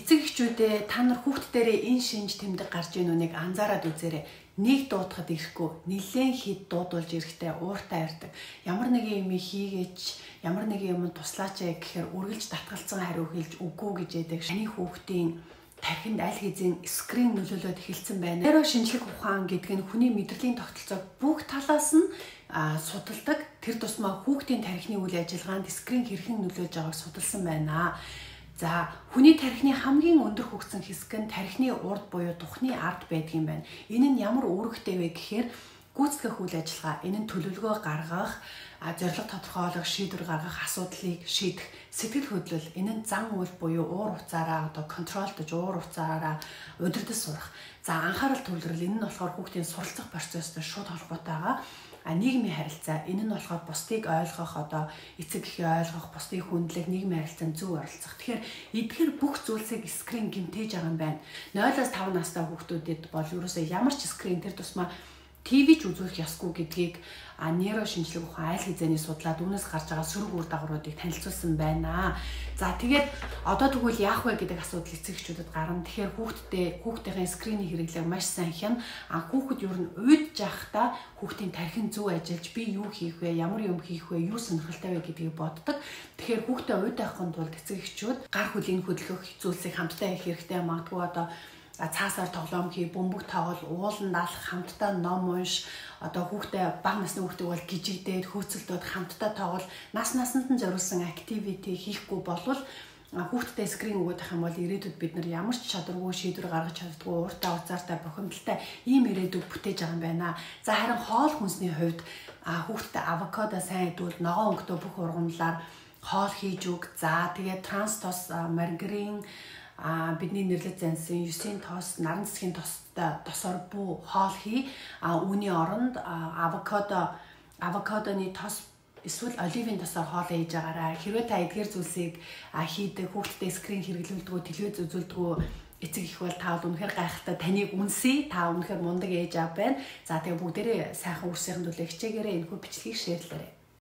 эцэг эхчүүдээ та нар хүүхддээрээ энэ шинж тэмдэг гарч ийн үнийг анзаараад үзээрэй. Нэг дуудахад ирэхгүй, нэлээд хэд дуудулж ирэхтэй ууртай ирдэг. Ямар нэгэн юм хийгээч, ямар нэгэн юм туслаач гэхээр үргэлж татгалцсан хариу хэлж үгүй гэж яддаг. Таны хүүхдийн тархинд аль хэзээ скрин нөлөөлөд эхэлсэн байна. Нейро шинжлэх ухаан гэдэг нь хүний мэдрэлийн тогтолцоог бүх талаас нь судалдаг. Тэр тусмаа хүүхдийн тархины үйл ажиллагаанд скрин хэрхэн нөлөөлж байгааг судалсан байна. За, хүний тархины хамгийн өндөр хөгжсөн хэсэг нь тархины урд буюу тухны ард байдаг юм байна. Энэ нь ямар үүрэгтэй вэ гэхээр гүйцэтгэх үйл ажиллагаа, энэ нь төлөвлөгөө гаргах, зорилго тодорхойлох, шийдвэр гаргах, асуудлыг шийдэх, сэтгэл хөдлөл, энэ нь зан үйл буюу уур уцаараа контролдож уур уцаараа удирдах сурах. За, анхаарал төвлөрөл, энэ нь болохоор хүүхдийн суралцах процесстэй шууд холбоотой байгаа. Нийгмийн харилцаа, энэ нь болохоор бусдыг ойлгох, эцэг эхийн ойлгох, бусдыг хүндлэх, нийгмийн харилцаанд зөв оролцох. Тэгэхээр эдгээр бүх зүйлсийг скрин гэмтээж байгаа юм байна. 0-5 настай хүүхдүүдэд бол ерөөсөө ямар ч скрин тэр тусмаа ТV ч үзүүлэх ёсгүй гэдгийг нейро шинжлэх ухаан аль хэзээний судлаад үүнээс гарч байгаа сөрөг үр дагавруудыг танилцуулсан байна. За тэгээд одоо тэгвэл яах вэ гэдэг асуудал эцэг эхчүүдэд гарна. Тэгэхээр хүүхдийн скринийн хэрэглээг маш сайн хяна. Хүүхэд ер нь уйдж явахдаа хүүхдийн тархин зөв ажиллаж би юу хийх вэ, ямар юм хийх вэ, юу сонирхолтой вэ гэдгийг боддог. Тэгэхээр хүүхдээ уйд авахын тулд эцэг эхчүүд гар хөлийн хөдөлгөх зүйлсийг хамтдаа хийх хэрэгтэй. Магадгүй цаасаар тоглоом хий, бөмбөг тоглол, ууланд алах, хамтдаа ном унш, хүүхдээ бага насны хүүхдүүд бол гжигдээд, хөөцөлдөөд хамтдаа тоглол, насанд нь зориулсан activity хийхгүй болвол хүүхдэд скрин өгөх юм бол ирээдүйд бид нар ямар ч чадваргүй шийдвэр гаргаж чаддгүй, ууртай уцаартай, бохимдолтой ийм ирээдүг бүтээж байгаа юм байна. За харин хоол хүнсний хувьд хүүхдэд авокадо сайн идвэл ногоон өнгөтэй бүх ургамлаар хоол хийж өг. За тэгээд транс тос, маргарин бидний нэрлэж зансан 9-ийн тос, наран цэцгийн тосоор бүү хоол хий. Үүний оронд авокадоны тос эсвэл оливын тосоор хоол хийж байгаарай. Хэрвээ та эдгээр зүйлсийг хийдэг, хүүхдэд скрин хэрэглүүлдэг, телевиз үзүүлдэг эцэг их бол та бол үнэхээр гайхалтай, таныг үнсэе, та үнэхээр мундаг ээж аав байна. За тэгээ бүгдээрээ сайхан үсгийн төлөө хичээгээрэй, энэхүү бичлэгийг шеэрлээрэй.